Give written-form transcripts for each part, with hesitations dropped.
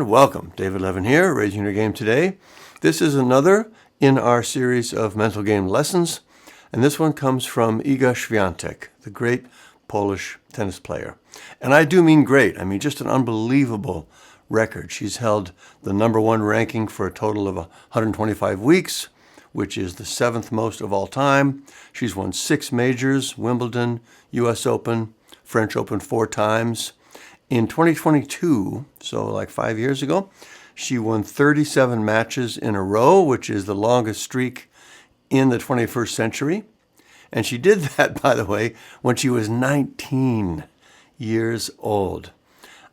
and welcome. David Levin here, Raising Your Game Today. This is another in our series of mental game lessons, and this one comes from Iga Świątek, the great Polish tennis player. And I do mean great. I mean just an unbelievable record. She's held the number one ranking for a total of 125 weeks, which is the seventh most of all time. She's won 6 majors, Wimbledon, U.S. Open, French Open 4 times. In 2022, so like 5 years ago, she won 37 matches in a row, which is the longest streak in the 21st century. And she did that, by the way, when she was 19 years old.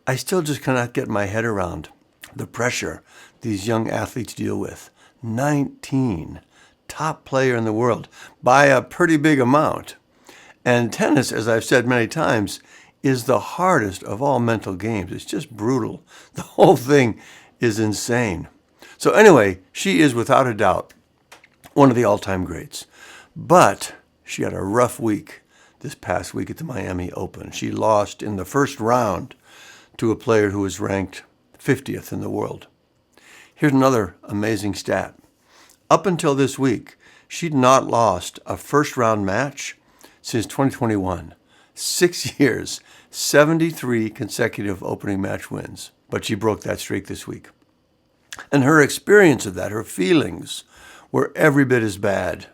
I still just cannot get my head around the pressure these young athletes deal with. 19, top player in the world by a pretty big amount. And tennis, as I've said many times, is the hardest of all mental games. It's just brutal. The whole thing is insane. So anyway, she is without a doubt one of the all-time greats. But she had a rough week this past week at the Miami Open. She lost in the first round to a player who was ranked 50th in the world. Here's another amazing stat. Up until this week, she'd not lost a first-round match since 2021. 6 years, 73 consecutive opening match wins. But she broke that streak this week. And her experience of that, her feelings, were every bit as bad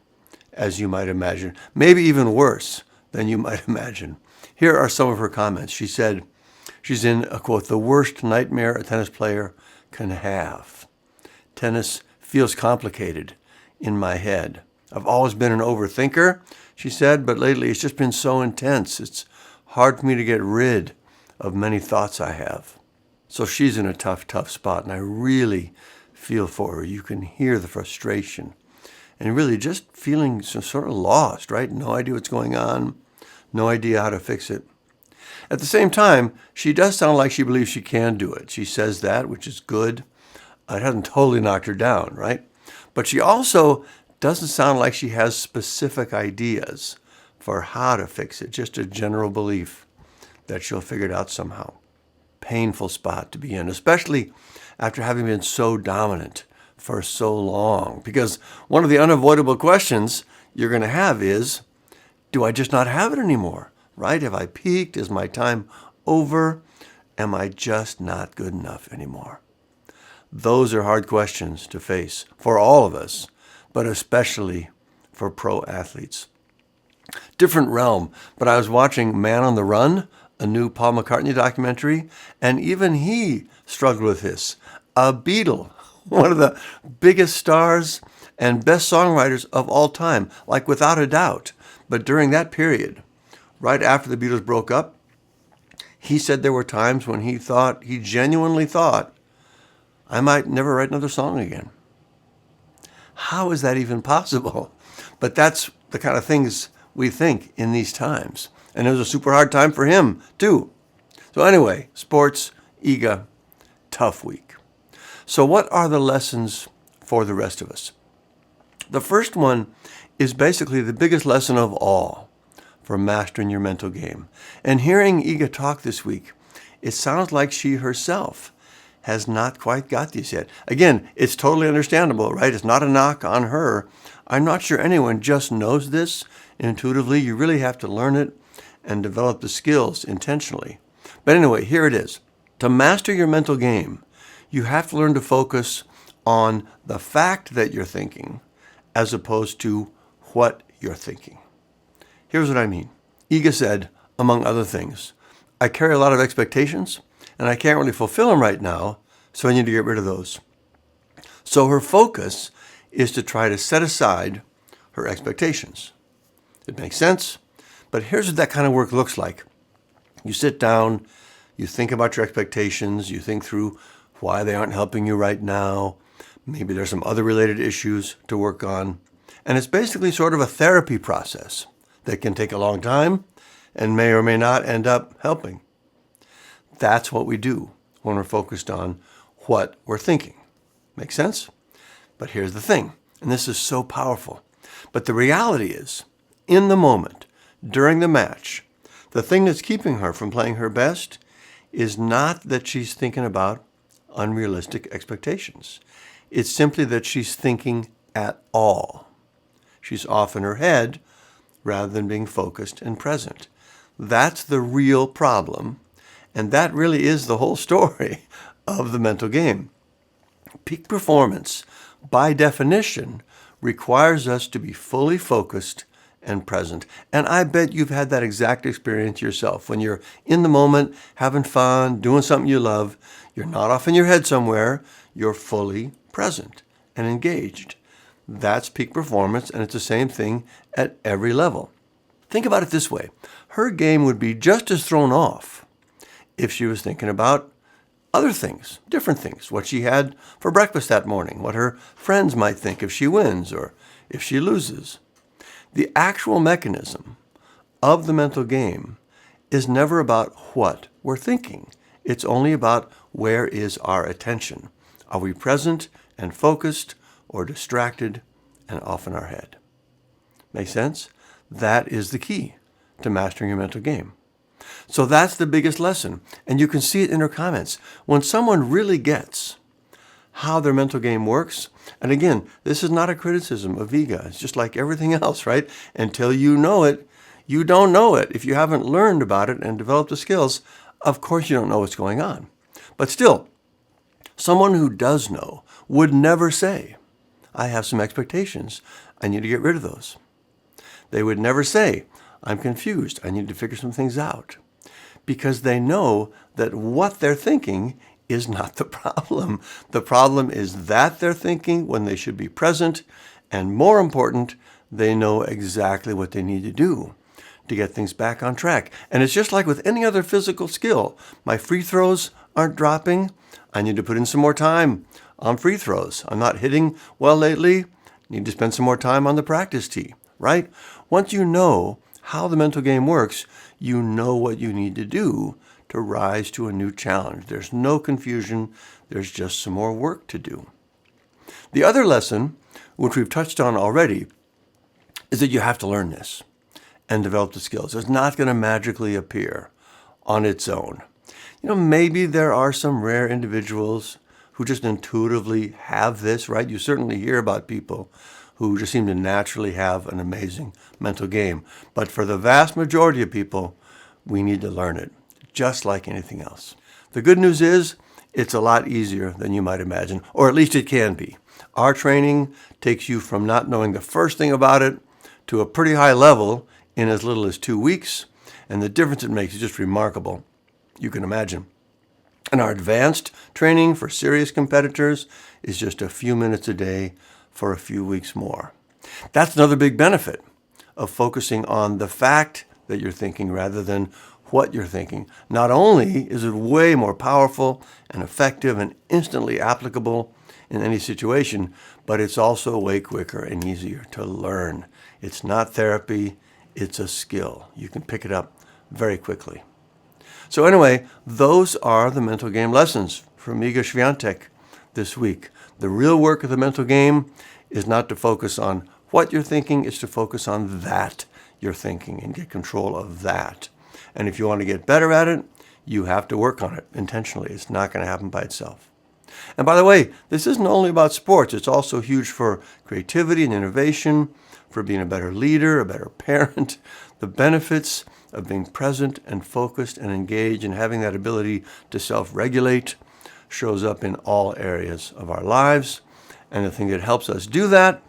as you might imagine. Maybe even worse than you might imagine. Here are some of her comments. She said she's in, a quote, the worst nightmare a tennis player can have. Tennis feels complicated in my head. I've always been an overthinker, she said, but lately it's just been so intense. It's hard for me to get rid of many thoughts I have. So she's in a tough spot, and I really feel for her. You can hear the frustration and really just feeling sort of lost, right? No idea what's going on, no idea how to fix it. At the same time, she does sound like she believes she can do it. She says that, which is good. It hasn't totally knocked her down, right? But she also doesn't sound like she has specific ideas for how to fix it, just a general belief that she'll figure it out somehow. Painful spot to be in, especially after having been so dominant for so long. Because one of the unavoidable questions you're going to have is, do I just not have it anymore, right? Have I peaked? Is my time over? Am I just not good enough anymore? Those are hard questions to face for all of us, but especially for pro athletes. Different realm, but I was watching Man on the Run, a new Paul McCartney documentary, and even he struggled with this. A Beatle, one of the biggest stars and best songwriters of all time, like without a doubt. But during that period, right after the Beatles broke up, he said there were times when he genuinely thought, I might never write another song again. How is that even possible? But that's the kind of things we think in these times. And it was a super hard time for him, too. So anyway, sports, Iga, tough week. So what are the lessons for the rest of us? The first one is basically the biggest lesson of all for mastering your mental game. And hearing Iga talk this week, it sounds like she herself has not quite got these yet. Again, it's totally understandable, right? It's not a knock on her. I'm not sure anyone just knows this intuitively. You really have to learn it and develop the skills intentionally. But anyway, here it is. To master your mental game, you have to learn to focus on the fact that you're thinking as opposed to what you're thinking. Here's what I mean. Iga said, among other things, I carry a lot of expectations, and I can't really fulfill them right now, so I need to get rid of those. So her focus is to try to set aside her expectations. It makes sense, but here's what that kind of work looks like. You sit down, you think about your expectations, you think through why they aren't helping you right now. Maybe there's some other related issues to work on. And it's basically sort of a therapy process that can take a long time and may or may not end up helping. That's what we do when we're focused on what we're thinking. Make sense? But here's the thing, and this is so powerful. But the reality is, in the moment, during the match, the thing that's keeping her from playing her best is not that she's thinking about unrealistic expectations. It's simply that she's thinking at all. She's off in her head rather than being focused and present. That's the real problem, and that really is the whole story of the mental game. Peak performance, by definition, requires us to be fully focused and present. And I bet you've had that exact experience yourself. When you're in the moment, having fun, doing something you love, you're not off in your head somewhere, you're fully present and engaged. That's peak performance, and it's the same thing at every level. Think about it this way. Her game would be just as thrown off if she was thinking about other things, different things, what she had for breakfast that morning, what her friends might think if she wins or if she loses. The actual mechanism of the mental game is never about what we're thinking. It's only about where is our attention. Are we present and focused or distracted and off in our head? Make sense? That is the key to mastering your mental game. So that's the biggest lesson, and you can see it in her comments. When someone really gets how their mental game works, and again, this is not a criticism of Iga. It's just like everything else, right? Until you know it, you don't know it. If you haven't learned about it and developed the skills, of course you don't know what's going on. But still, someone who does know would never say, I have some expectations. I need to get rid of those. They would never say, I'm confused. I need to figure some things out. Because they know that what they're thinking is not the problem. The problem is that they're thinking when they should be present, and more important, they know exactly what they need to do to get things back on track. And it's just like with any other physical skill. My free throws aren't dropping. I need to put in some more time on free throws. I'm not hitting well lately. Need to spend some more time on the practice tee, right? Once you know how the mental game works, you know what you need to do to rise to a new challenge. There's no confusion. There's just some more work to do. The other lesson, which we've touched on already, is that you have to learn this and develop the skills. It's not going to magically appear on its own. Maybe there are some rare individuals who just intuitively have this, right? You certainly hear about people who just seem to naturally have an amazing mental game. But for the vast majority of people, we need to learn it, just like anything else. The good news is it's a lot easier than you might imagine, or at least it can be. Our training takes you from not knowing the first thing about it to a pretty high level in as little as 2 weeks, and the difference it makes is just remarkable. You can imagine. And our advanced training for serious competitors is just a few minutes a day for a few weeks more. That's another big benefit of focusing on the fact that you're thinking rather than what you're thinking. Not only is it way more powerful and effective and instantly applicable in any situation, but it's also way quicker and easier to learn. It's not therapy, it's a skill. You can pick it up very quickly. So anyway, those are the mental game lessons from Iga Świątek this week. The real work of the mental game is not to focus on what you're thinking, it's to focus on that you're thinking and get control of that. And if you want to get better at it, you have to work on it intentionally. It's not going to happen by itself. And by the way, this isn't only about sports. It's also huge for creativity and innovation, for being a better leader, a better parent. The benefits of being present and focused and engaged and having that ability to self-regulate shows up in all areas of our lives. And the thing that helps us do that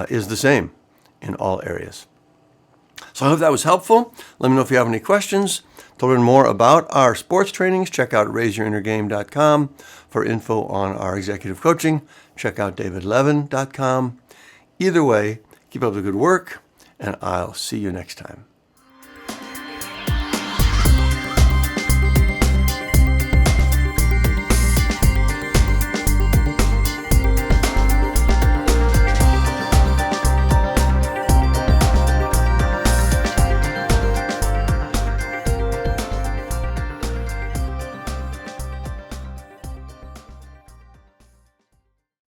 is the same in all areas. So I hope that was helpful. Let me know if you have any questions. To learn more about our sports trainings, check out raiseyourinnergame.com. For info on our executive coaching, check out davidlevin.com. Either way, keep up the good work, and I'll see you next time.